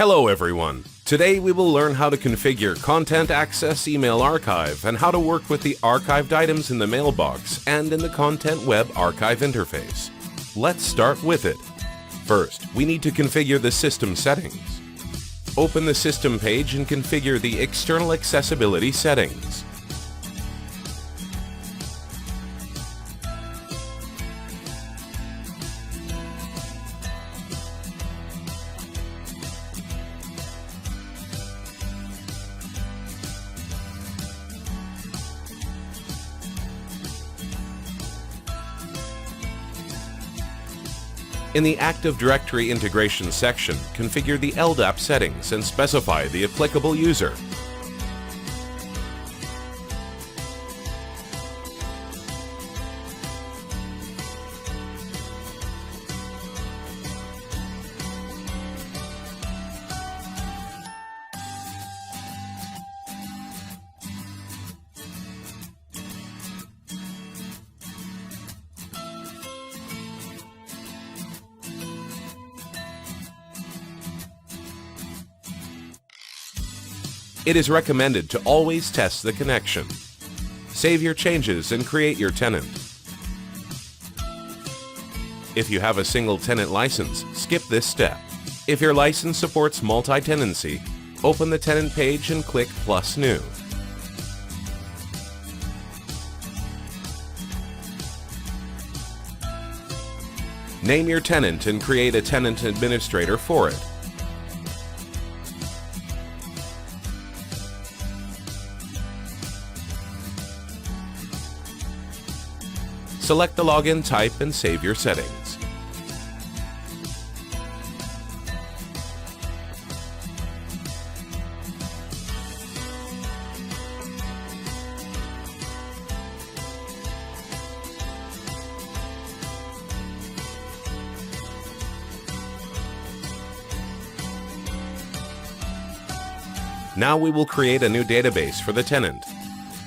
Hello everyone! Today we will learn how to configure contentACCESS email archive and how to work with the archived items in the mailbox and in the Content Web Archive interface. Let's start with it. First, we need to configure the system settings. Open the system page and configure the external accessibility settings. In the Active Directory Integration section, configure the LDAP settings and specify the applicable user. It is recommended to always test the connection. Save your changes and create your tenant. If you have a single tenant license, skip this step. If your license supports multi-tenancy, open the tenant page and click Plus New. Name your tenant and create a tenant administrator for it. Select the login type and save your settings. Now we will create a new database for the tenant.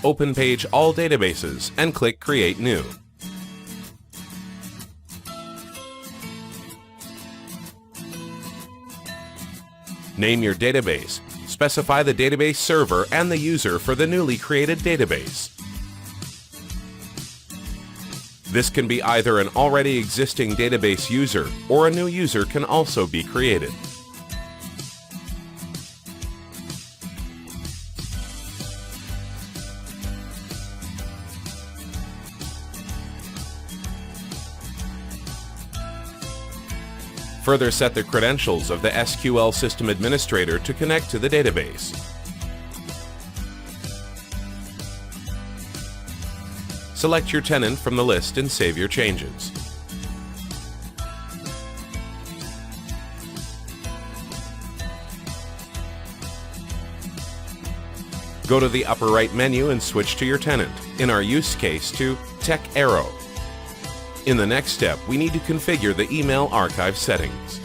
Open page All Databases and click Create New. Name your database. Specify the database server and the user for the newly created database. This can be either an already existing database user or a new user can also be created. Further set the credentials of the SQL System Administrator to connect to the database. Select your tenant from the list and save your changes. Go to the upper right menu and switch to your tenant, in our use case to Tech Arrow. In the next step, we need to configure the email archive settings.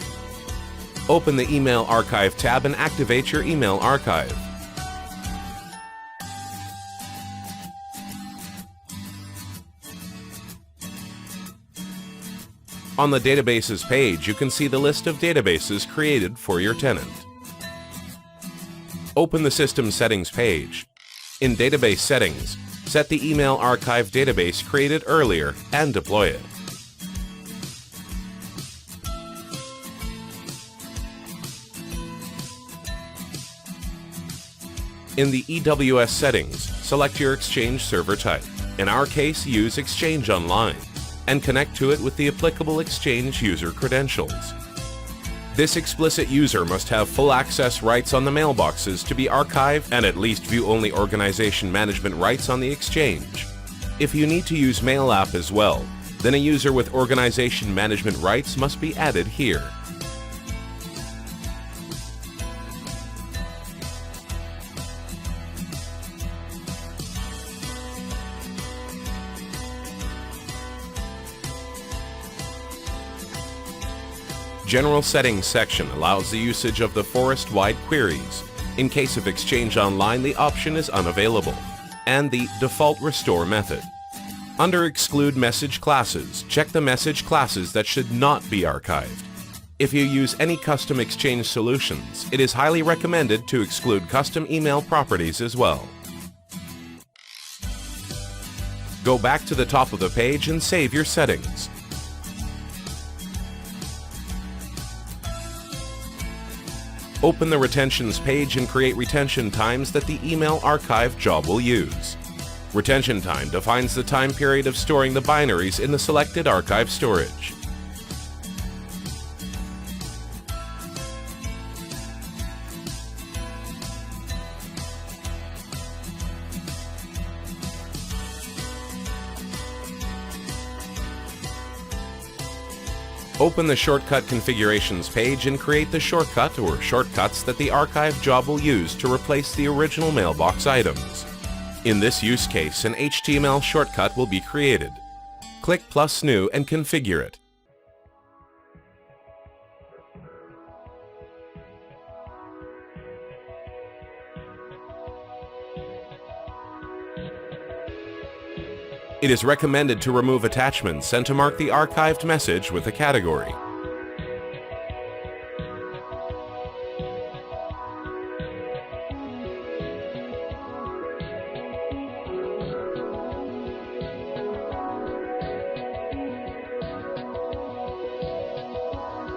Open the Email Archive tab and activate your email archive. On the Databases page, you can see the list of databases created for your tenant. Open the System Settings page. In Database Settings, set the email archive database created earlier and deploy it. In the EWS settings, select your Exchange server type. In our case, use Exchange Online, and connect to it with the applicable Exchange user credentials. This explicit user must have full access rights on the mailboxes to be archived and at least view-only organization management rights on the Exchange. If you need to use MailApp as well, then a user with organization management rights must be added here. General Settings section allows the usage of the forest-wide queries. In case of Exchange Online, the option is unavailable. And the default restore method. Under Exclude Message Classes, check the message classes that should not be archived. If you use any custom Exchange solutions, it is highly recommended to exclude custom email properties as well. Go back to the top of the page and save your settings. Open the retentions page and create retention times that the email archive job will use. Retention time defines the time period of storing the binaries in the selected archive storage. Open the Shortcut Configurations page and create the shortcut or shortcuts that the archive job will use to replace the original mailbox items. In this use case, an HTML shortcut will be created. Click plus New and configure it. It is recommended to remove attachments and to mark the archived message with a category.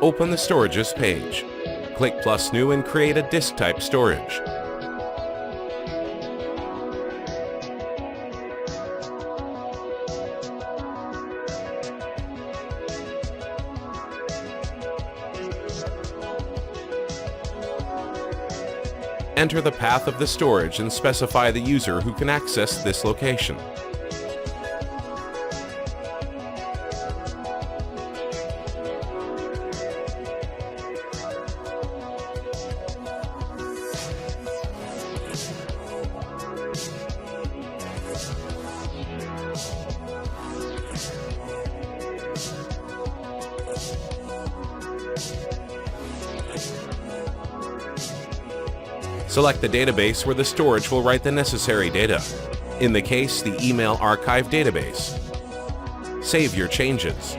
Open the Storages page. Click plus New and create a disk type storage. Enter the path of the storage and specify the user who can access this location. Select the database where the storage will write the necessary data. In the case, the email archive database. Save your changes.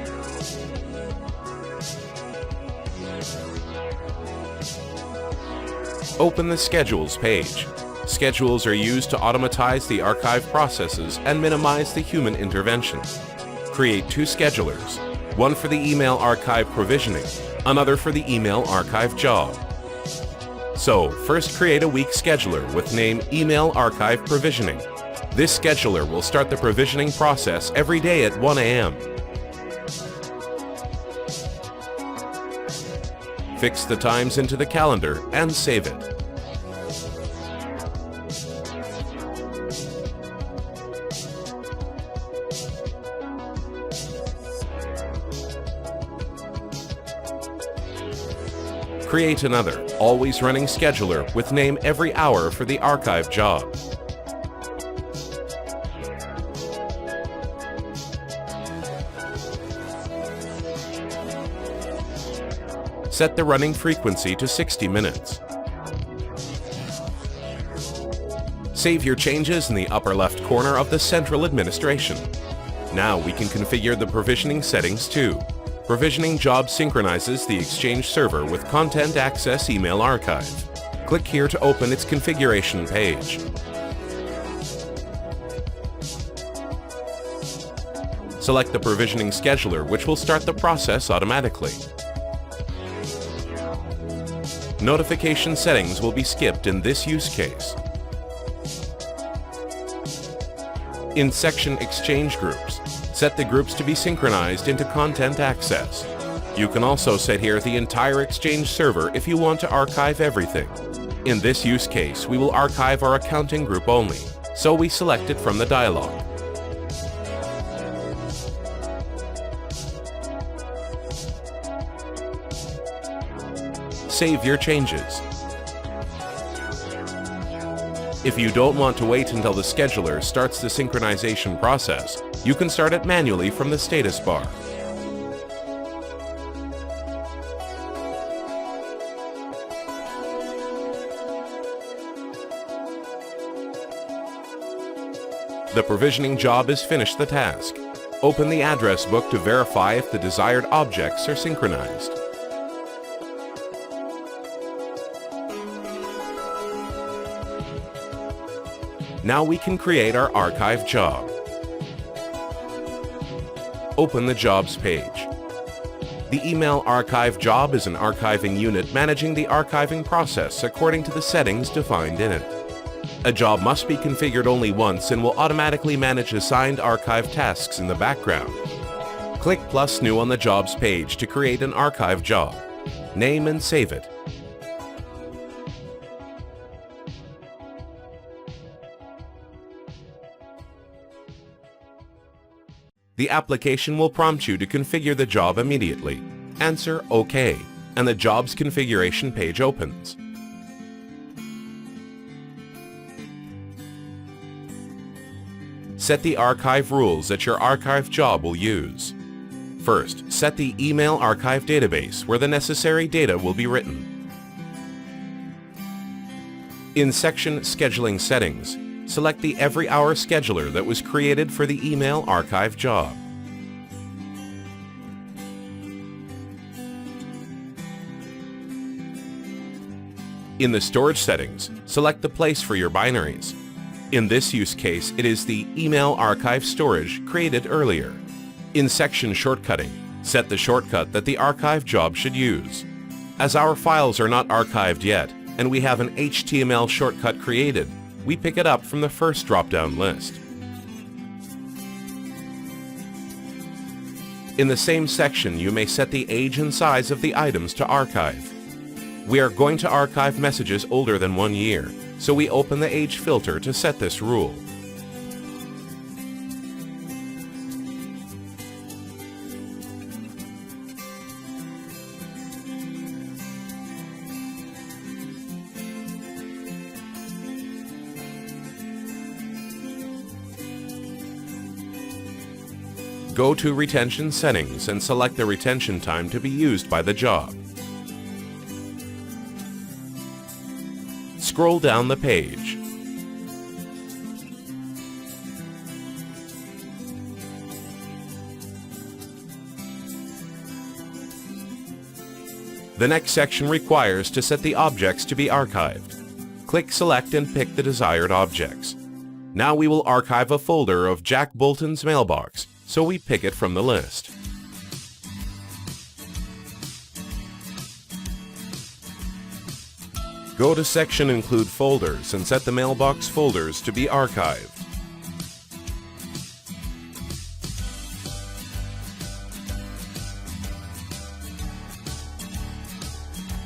Open the Schedules page. Schedules are used to automatize the archive processes and minimize the human intervention. Create two schedulers, one for the email archive provisioning, another for the email archive job. So, first create a week scheduler with name Email Archive Provisioning. This scheduler will start the provisioning process every day at 1 a.m. Fix the times into the calendar and save it. Create another, always running scheduler with name every hour for the archive job. Set the running frequency to 60 minutes. Save your changes in the upper left corner of the central administration. Now we can configure the provisioning settings too. Provisioning job synchronizes the Exchange server with contentACCESS email archive. Click here to open its configuration page. Select the provisioning scheduler, which will start the process automatically. Notification settings will be skipped in this use case. In section Exchange Groups, set the groups to be synchronized into contentACCESS. You can also set here the entire Exchange server if you want to archive everything. In this use case, we will archive our accounting group only, so we select it from the dialog. Save your changes. If you don't want to wait until the scheduler starts the synchronization process, you can start it manually from the status bar. The provisioning job has finished the task. Open the address book to verify if the desired objects are synchronized. Now we can create our archive job. Open the Jobs page. The email archive job is an archiving unit managing the archiving process according to the settings defined in it. A job must be configured only once and will automatically manage assigned archive tasks in the background. Click plus New on the Jobs page to create an archive job. Name and save it. The application will prompt you to configure the job immediately. Answer OK, and the Jobs configuration page opens. Set the archive rules that your archive job will use. First, set the email archive database where the necessary data will be written. In section Scheduling Settings, select the every hour scheduler that was created for the email archive job. In the storage settings, select the place for your binaries. In this use case, it is the email archive storage created earlier. In section Shortcutting, set the shortcut that the archive job should use. As our files are not archived yet, and we have an HTML shortcut created, we pick it up from the first drop-down list. In the same section, you may set the age and size of the items to archive. We are going to archive messages older than 1 year, so we open the age filter to set this rule. Go to Retention Settings and select the retention time to be used by the job. Scroll down the page. The next section requires to set the objects to be archived. Click Select and pick the desired objects. Now we will archive a folder of Jack Bolton's mailbox, so we pick it from the list. Go to section Include Folders and set the mailbox folders to be archived.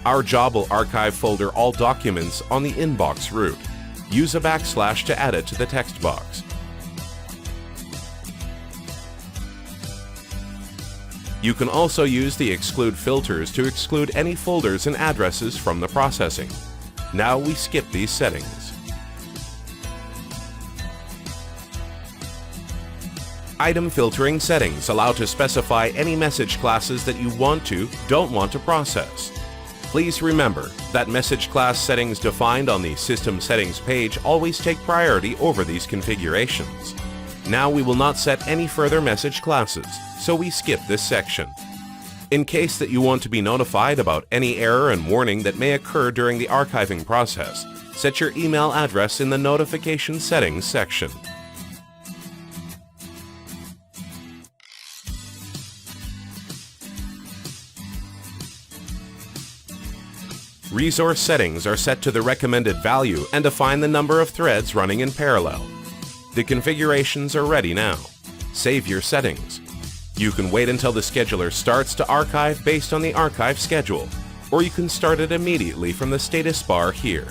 Our job will archive folder all documents on the inbox route. Use a backslash to add it to the text box. You can also use the exclude filters to exclude any folders and addresses from the processing. Now we skip these settings. Item filtering settings allow to specify any message classes that you don't want to process. Please remember that message class settings defined on the System Settings page always take priority over these configurations. Now we will not set any further message classes, so we skip this section. In case that you want to be notified about any error and warning that may occur during the archiving process, set your email address in the Notification Settings section. Resource settings are set to the recommended value and define the number of threads running in parallel. The configurations are ready now. Save your settings. You can wait until the scheduler starts to archive based on the archive schedule, or you can start it immediately from the status bar here.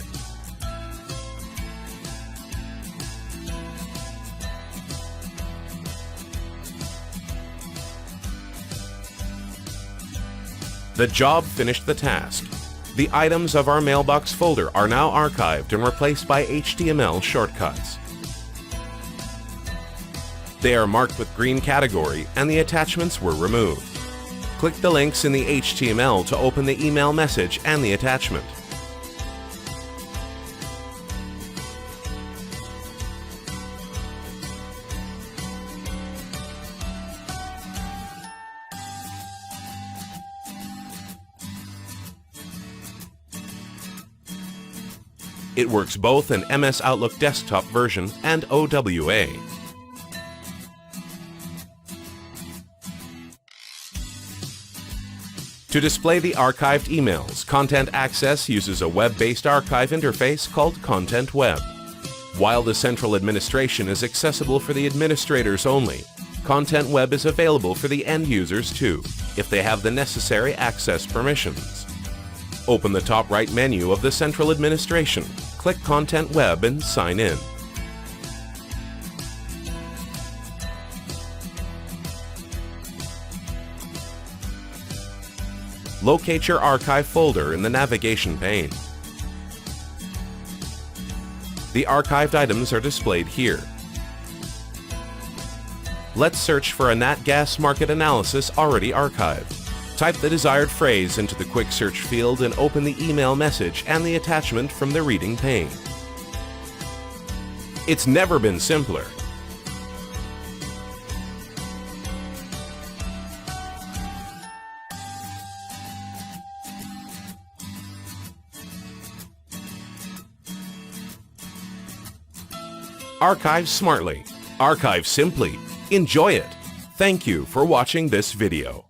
The job finished the task. The items of our mailbox folder are now archived and replaced by HTML shortcuts. They are marked with green category and the attachments were removed. Click the links in the HTML to open the email message and the attachment. It works both in MS Outlook desktop version and OWA. To display the archived emails, contentACCESS uses a web-based archive interface called Content Web. While the central administration is accessible for the administrators only, Content Web is available for the end users too, if they have the necessary access permissions. Open the top right menu of the central administration, click Content Web and sign in. Locate your archive folder in the navigation pane. The archived items are displayed here. Let's search for a nat gas market analysis already archived. Type the desired phrase into the quick search field and open the email message and the attachment from the reading pane. It's never been simpler. Archive smartly. Archive simply. Enjoy it. Thank you for watching this video.